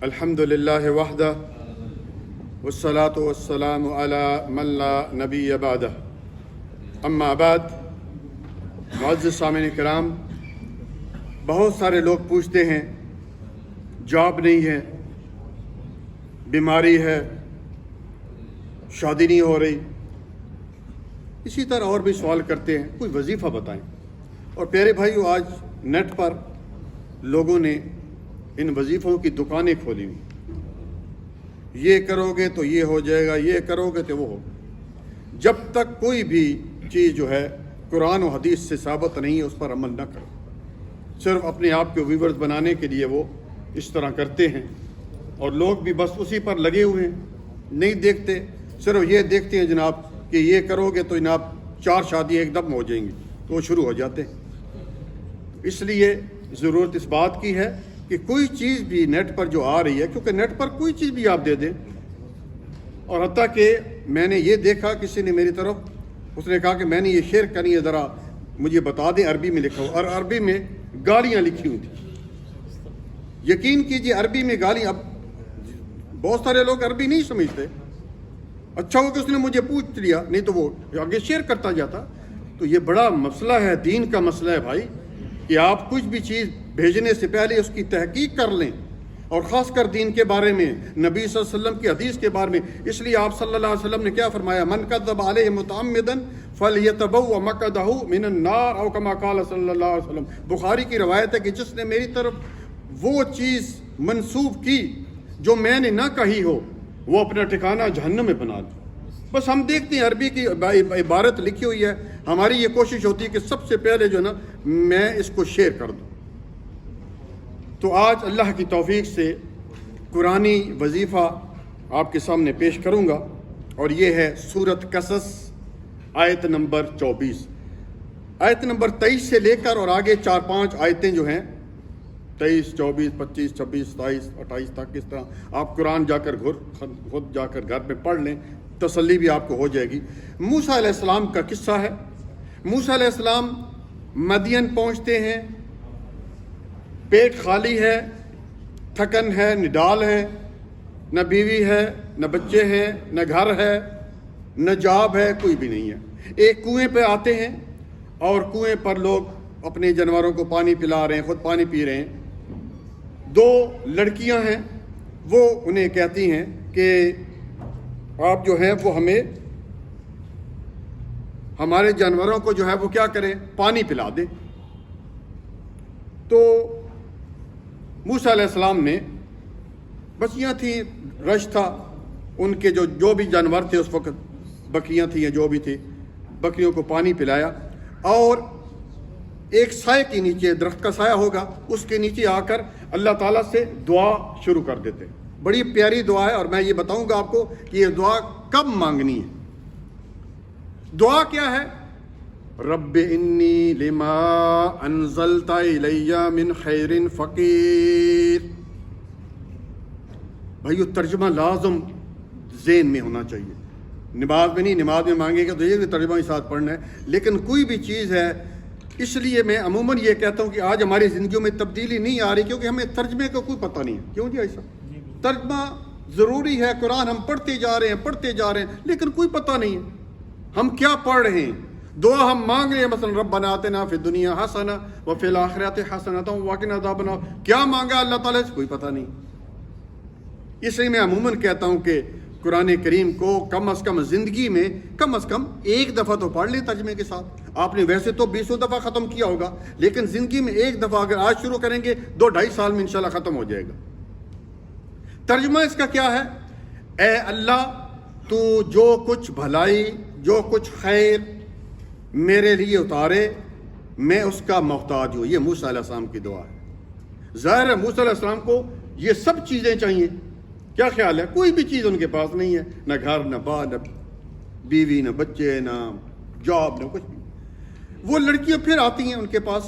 الحمدللہ وحدہ والصلاة والسلام علی من لا نبی بعدہ اما بعد۔ معزز سامعین کرام، بہت سارے لوگ پوچھتے ہیں جاب نہیں ہے، بیماری ہے، شادی نہیں ہو رہی، اسی طرح اور بھی سوال کرتے ہیں کوئی وظیفہ بتائیں۔ اور پیارے بھائیو، آج نیٹ پر لوگوں نے ان وظیفوں کی دکانیں کھولی ہوئی، یہ کرو گے تو یہ ہو جائے گا، یہ کرو گے تو وہ ہو۔ جب تک کوئی بھی چیز جو ہے قرآن و حدیث سے ثابت نہیں ہے اس پر عمل نہ کرو۔ صرف اپنے آپ کے ویورز بنانے کے لیے وہ اس طرح کرتے ہیں، اور لوگ بھی بس اسی پر لگے ہوئے ہیں، نہیں دیکھتے، صرف یہ دیکھتے ہیں جناب کہ یہ کرو گے تو جناب 4 شادی ایک دم ہو جائیں گی، تو وہ شروع ہو جاتے ہیں۔ اس لیے ضرورت اس بات کی ہے کہ کوئی چیز بھی نیٹ پر جو آ رہی ہے، کیونکہ نیٹ پر کوئی چیز بھی آپ دے دیں، اور حتیٰ کہ میں نے یہ دیکھا کسی نے میری طرف، اس نے کہا کہ میں نے یہ شیئر کرنی ہے، ذرا مجھے بتا دیں عربی میں لکھا ہو، اور عربی میں گالیاں لکھی ہوئی تھیں۔ یقین کیجئے عربی میں گالیاں، اب بہت سارے لوگ عربی نہیں سمجھتے، اچھا ہو کہ اس نے مجھے پوچھ لیا، نہیں تو وہ آگے شیئر کرتا جاتا۔ تو یہ بڑا مسئلہ ہے، دین کا مسئلہ ہے بھائی، کہ آپ کچھ بھی چیز بھیجنے سے پہلے اس کی تحقیق کر لیں، اور خاص کر دین کے بارے میں، نبی صلی اللہ علیہ وسلم کی حدیث کے بارے میں۔ اس لیے آپ صلی اللہ علیہ وسلم نے کیا فرمایا؟ من کذب علیہ متعمدا فلیتبوأ مقعدہ من النار، او کما قال صلی اللہ علیہ وسلم۔ بخاری کی روایت ہے کہ جس نے میری طرف وہ چیز منسوب کی جو میں نے نہ کہی ہو، وہ اپنا ٹھکانہ جہنم میں بنا لے۔ بس ہم دیکھتے ہیں عربی کی عبارت لکھی ہوئی ہے، ہماری یہ کوشش ہوتی ہے کہ سب سے پہلے جو ہے نا میں اس کو شیئر کر دوں۔ تو آج اللہ کی توفیق سے قرآنی وظیفہ آپ کے سامنے پیش کروں گا، اور یہ ہے سورۃ قصص آیت نمبر 24۔ آیت نمبر 23 سے لے کر اور آگے 4-5 آیتیں جو ہیں 23، 24، 25، 26، 27، 28 تک، اس طرح آپ قرآن جا کر خود جا کر گھر میں پڑھ لیں، تسلی بھی آپ کو ہو جائے گی۔ موسیٰ علیہ السلام کا قصہ ہے۔ موسیٰ علیہ السلام مدین پہنچتے ہیں، پیٹ خالی ہے، تھکن ہے، نڈال ہے، نہ بیوی ہے، نہ بچے ہیں، نہ گھر ہے، نہ جاب ہے، کوئی بھی نہیں ہے۔ ایک کنویں پہ آتے ہیں، اور کنویں پر لوگ اپنے جانوروں کو پانی پلا رہے ہیں، خود پانی پی رہے ہیں۔ 2 لڑکیاں ہیں، وہ انہیں کہتی ہیں کہ آپ جو ہیں وہ ہمیں، ہمارے جانوروں کو جو ہے وہ کیا کریں، پانی پلا دیں۔ تو موسیٰ علیہ السلام نے، بچیاں تھیں، رش تھا، ان کے جو بھی جانور تھے اس وقت، بکریاں تھیں یا جو بھی تھے، بکریوں کو پانی پلایا، اور ایک سائے کے نیچے، درخت کا سایہ ہوگا، اس کے نیچے آ کر اللہ تعالیٰ سے دعا شروع کر دیتے۔ بڑی پیاری دعا ہے، اور میں یہ بتاؤں گا آپ کو کہ یہ دعا کب مانگنی ہے۔ دعا کیا ہے؟ رب انی لما انزلت الی من خیر فقیر۔ بھائیو، ترجمہ لازم ذہن میں ہونا چاہیے۔ نماز میں نہیں، نماز میں مانگے گا تو یہ بھی ترجمہ کے ساتھ پڑھنا ہے، لیکن کوئی بھی چیز ہے، اس لیے میں عموماً یہ کہتا ہوں کہ آج ہماری زندگیوں میں تبدیلی نہیں آ رہی، کیونکہ ہمیں ترجمے کا کوئی پتہ نہیں ہے۔ کیوں جی ایسا؟ ترجمہ ضروری ہے، قرآن ہم پڑھتے جا رہے ہیں، لیکن کوئی پتہ نہیں ہے ہم کیا پڑھ رہے ہیں۔ دعا ہم مانگ رہے ہیں، مثلا ربنا آتنا فی الدنیا حسنہ وفی الآخرۃ حسنۃ وقنا عذاب النار، کیا مانگا اللہ تعالیٰ سے کوئی پتہ نہیں۔ اس لیے میں عموماً کہتا ہوں کہ قرآن کریم کو کم از کم زندگی میں کم از کم ایک دفعہ تو پڑھ لیں ترجمے کے ساتھ۔ آپ نے ویسے تو 20 دفعہ ختم کیا ہوگا، لیکن زندگی میں ایک دفعہ اگر آج شروع کریں گے 2-2.5 سال میں انشاءاللہ ختم ہو جائے گا۔ ترجمہ اس کا کیا ہے؟ اے اللہ، تو جو کچھ بھلائی، جو کچھ خیر میرے لیے اتارے، میں اس کا محتاج ہوں۔ یہ موسیٰ علیہ السلام کی دعا ہے۔ ظاہر ہے موسیٰ علیہ السلام کو یہ سب چیزیں چاہیے۔ کیا خیال ہے؟ کوئی بھی چیز ان کے پاس نہیں ہے، نہ گھر، نہ بار، نہ بیوی، نہ بچے، نہ جاب، نہ کچھ بھی۔ وہ لڑکیاں پھر آتی ہیں ان کے پاس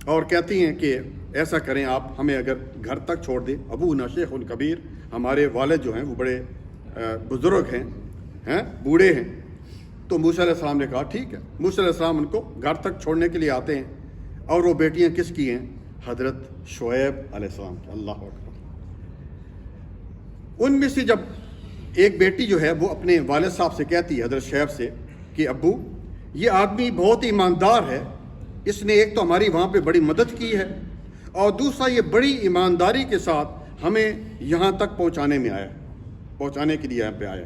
اور کہتی ہیں کہ ایسا کریں، آپ ہمیں اگر گھر تک چھوڑ دیں، ابونا شیخ کبیر، ہمارے والد جو ہیں وہ بڑے بزرگ ہیں، بوڑھے ہیں۔ تو موسیٰ علیہ السلام نے کہا ٹھیک ہے۔ موسیٰ علیہ السلام ان کو گھر تک چھوڑنے کے لیے آتے ہیں، اور وہ بیٹیاں کس کی ہیں؟ حضرت شعیب علیہ السلام کی۔ اللہ اکبر۔ ان میں سے جب ایک بیٹی جو ہے وہ اپنے والد صاحب سے کہتی ہے حضرت شعیب سے کہ ابو یہ آدمی بہت ایماندار ہے، اس نے ایک تو ہماری وہاں پہ بڑی مدد کی ہے اور دوسرا یہ بڑی ایمانداری کے ساتھ ہمیں یہاں تک پہنچانے کے لیے یہاں پہ آیا،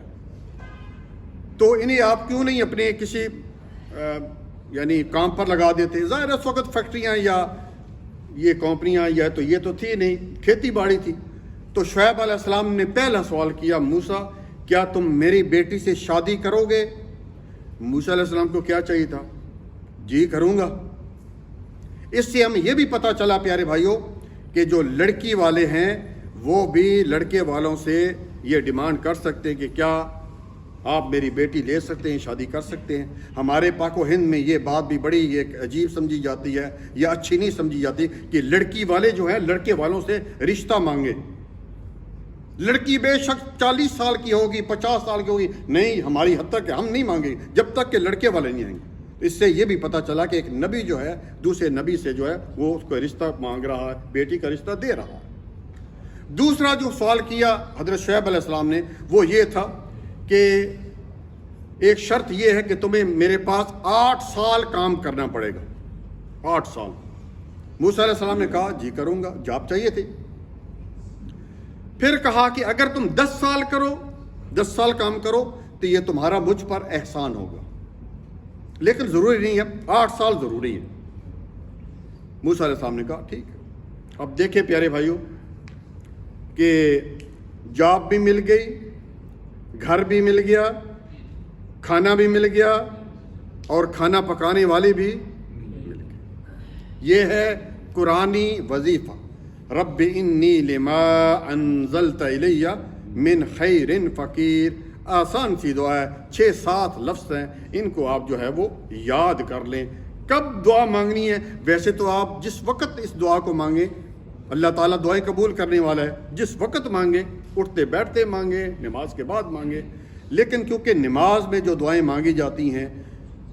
تو انہیں آپ کیوں نہیں اپنے کسی یعنی کام پر لگا دیتے؟ ظاہر اس وقت فیکٹریاں یا یہ کمپنیاں یا تو یہ تو تھی نہیں، کھیتی باڑی تھی۔ تو شعیب علیہ السلام نے پہلا سوال کیا، موسیٰ کیا تم میری بیٹی سے شادی کرو گے؟ موسیٰ علیہ السلام کو کیا چاہیے تھا؟ جی کروں گا۔ اس سے ہمیں یہ بھی پتہ چلا پیارے بھائیوں کہ جو لڑکی والے ہیں وہ بھی لڑکے والوں سے یہ ڈیمانڈ کر سکتے ہیں کہ کیا آپ میری بیٹی لے سکتے ہیں، شادی کر سکتے ہیں۔ ہمارے پاک و ہند میں یہ بات بھی بڑی ایک عجیب سمجھی جاتی ہے یا اچھی نہیں سمجھی جاتی کہ لڑکی والے جو ہیں لڑکے والوں سے رشتہ مانگے۔ لڑکی بے شک 40 سال کی ہوگی، 50 سال کی ہوگی، نہیں ہماری حد تک ہم نہیں مانگیں گے جب تک کہ لڑکے والے نہیں آئیں گے۔ اس سے یہ بھی پتہ چلا کہ ایک نبی جو ہے دوسرے نبی سے جو ہے وہ اس کو رشتہ مانگ رہا ہے، بیٹی کا رشتہ دے رہا ہے۔ دوسرا جو سوال کیا حضرت شعیب علیہ السلام نے وہ یہ تھا کہ ایک شرط یہ ہے کہ تمہیں میرے پاس 8 سال کام کرنا پڑے گا، 8 سال۔ موسیٰ علیہ السلام نے کہا جی کروں گا، جاب چاہیے تھی۔ پھر کہا کہ اگر تم 10 سال کرو، 10 سال کام کرو تو یہ تمہارا مجھ پر احسان ہوگا، لیکن ضروری نہیں ہے، 8 سال ضروری ہے۔ موسیٰ علیہ السلام نے کہا ٹھیک ہے۔ اب دیکھیں پیارے بھائیوں کہ جاب بھی مل گئی، گھر بھی مل گیا، کھانا بھی مل گیا اور کھانا پکانے والے بھی مل گئے۔ یہ ہے قرآنی وظیفہ، رب انی لما انزلت الی من خیر فقیر۔ آسان سی دعا ہے، 6-7 لفظ ہیں، ان کو آپ جو ہے وہ یاد کر لیں۔ کب دعا مانگنی ہے؟ ویسے تو آپ جس وقت اس دعا کو مانگیں اللہ تعالیٰ دعائیں قبول کرنے والا ہے، جس وقت مانگیں، اٹھتے بیٹھتے مانگیں، نماز کے بعد مانگیں، لیکن کیونکہ نماز میں جو دعائیں مانگی جاتی ہیں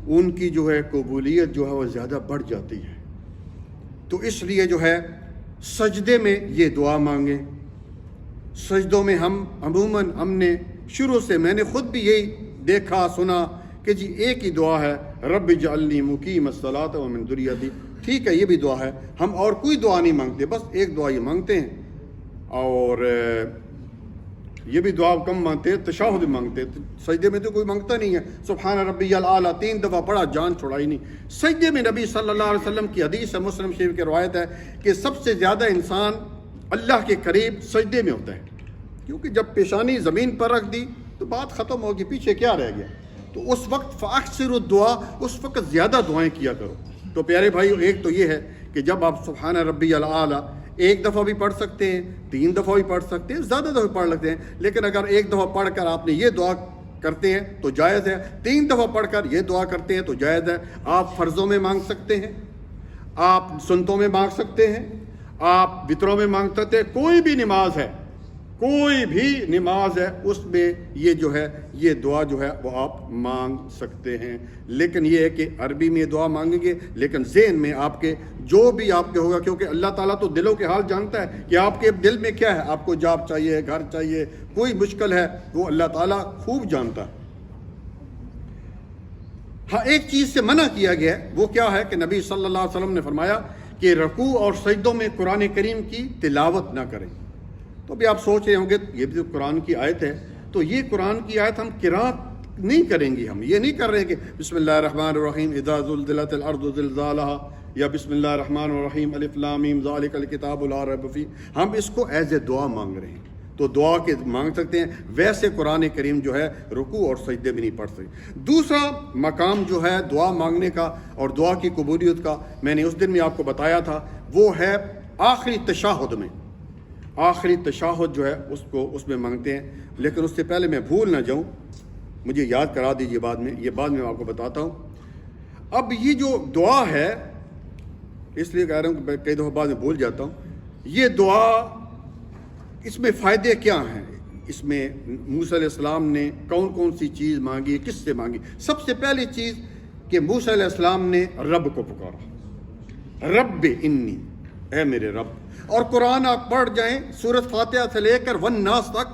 ان کی جو ہے قبولیت جو ہے وہ زیادہ بڑھ جاتی ہے، تو اس لیے جو ہے سجدے میں یہ دعا مانگیں۔ سجدوں میں عموماً ہم نے شروع سے میں نے خود بھی یہی دیکھا سنا کہ جی ایک ہی دعا ہے، رب اجعلنی مقیم الصلاۃ ومن ذریتی۔ ٹھیک ہے یہ بھی دعا ہے، ہم اور کوئی دعا نہیں مانگتے، بس ایک دعا یہ مانگتے ہیں، اور یہ بھی دعا کم مانگتے ہیں، تشہد مانگتے ہیں۔ سجدے میں تو کوئی مانگتا نہیں ہے سبحان ربی الاعلیٰ 3 دفعہ پڑھا جان چھڑائی نہیں۔ سجدے میں نبی صلی اللہ علیہ وسلم کی حدیث ہے، مسلم شریف کی روایت ہے کہ سب سے زیادہ انسان اللہ کے قریب سجدے میں ہوتا ہے، کیونکہ جب پیشانی زمین پر رکھ دی تو بات ختم ہوگی، پیچھے کیا رہ گیا، تو اس وقت فاکثروا الدعاء، اس وقت زیادہ دعائیں کیا کرو۔ تو پیارے بھائیو ایک تو یہ ہے کہ جب آپ سبحان ربی الاعلیٰ ایک دفعہ بھی پڑھ سکتے ہیں، 3 دفعہ بھی پڑھ سکتے ہیں، زیادہ دفعہ پڑھ لیتے ہیں، لیکن اگر ایک دفعہ پڑھ کر آپ نے یہ دعا کرتے ہیں تو جائز ہے، 3 دفعہ پڑھ کر یہ دعا کرتے ہیں تو جائز ہے۔ آپ فرضوں میں مانگ سکتے ہیں، آپ سنتوں میں مانگ سکتے ہیں، آپ وطروں میں مانگ سکتے ہیں، کوئی بھی نماز ہے، کوئی بھی نماز ہے اس میں یہ جو ہے یہ دعا جو ہے وہ آپ مانگ سکتے ہیں، لیکن یہ ہے کہ عربی میں دعا مانگیں گے لیکن ذہن میں آپ کے جو بھی آپ کے ہوگا، کیونکہ اللہ تعالیٰ تو دلوں کے حال جانتا ہے کہ آپ کے دل میں کیا ہے، آپ کو جاب چاہیے، گھر چاہیے، کوئی مشکل ہے، وہ اللہ تعالیٰ خوب جانتا ہے۔ ہاں ایک چیز سے منع کیا گیا ہے، وہ کیا ہے کہ نبی صلی اللہ علیہ وسلم نے فرمایا کہ رکوع اور سجدوں میں قرآن کریم کی تلاوت نہ کریں۔ تو ابھی آپ سوچ رہے ہوں گے یہ بھی تو قرآن کی آیت ہے، تو یہ قرآن کی آیت ہم قرات نہیں کریں گے، ہم یہ نہیں کر رہے کہ بسم اللہ الرحمن الرحیم اذا زلزلت الارض زلزالها یا بسم اللہ الرحمن الرحیم الف لام میم ذالک الکتاب لا ریب فیہ، ہم اس کو ایز اے دعا مانگ رہے ہیں، تو دعا کے مانگ سکتے ہیں، ویسے قرآن کریم جو ہے رکوع اور سجدے میں نہیں پڑھ سکتے۔ دوسرا مقام جو ہے دعا مانگنے کا اور دعا کی قبولیت کا، میں نے اس دن میں آپ کو بتایا تھا، وہ ہے آخری تشہد میں، آخری تشہد جو ہے اس میں مانگتے ہیں، لیکن اس سے پہلے میں بھول نہ جاؤں، مجھے یاد کرا دیجئے بعد میں، یہ بعد میں آپ کو بتاتا ہوں۔ اب یہ جو دعا ہے، اس لیے کہہ رہا ہوں کہ کئی دفعہ بعد میں بھول جاتا ہوں، یہ دعا اس میں فائدے کیا ہیں؟ اس میں موسیٰ علیہ السلام نے کون کون سی چیز مانگی، کس سے مانگی؟ سب سے پہلی چیز کہ موسیٰ علیہ السلام نے رب کو پکارا، رب انی، اے میرے رب۔ اور قرآن آپ پڑھ جائیں سورۃ فاتحہ سے لے کر والناس تک،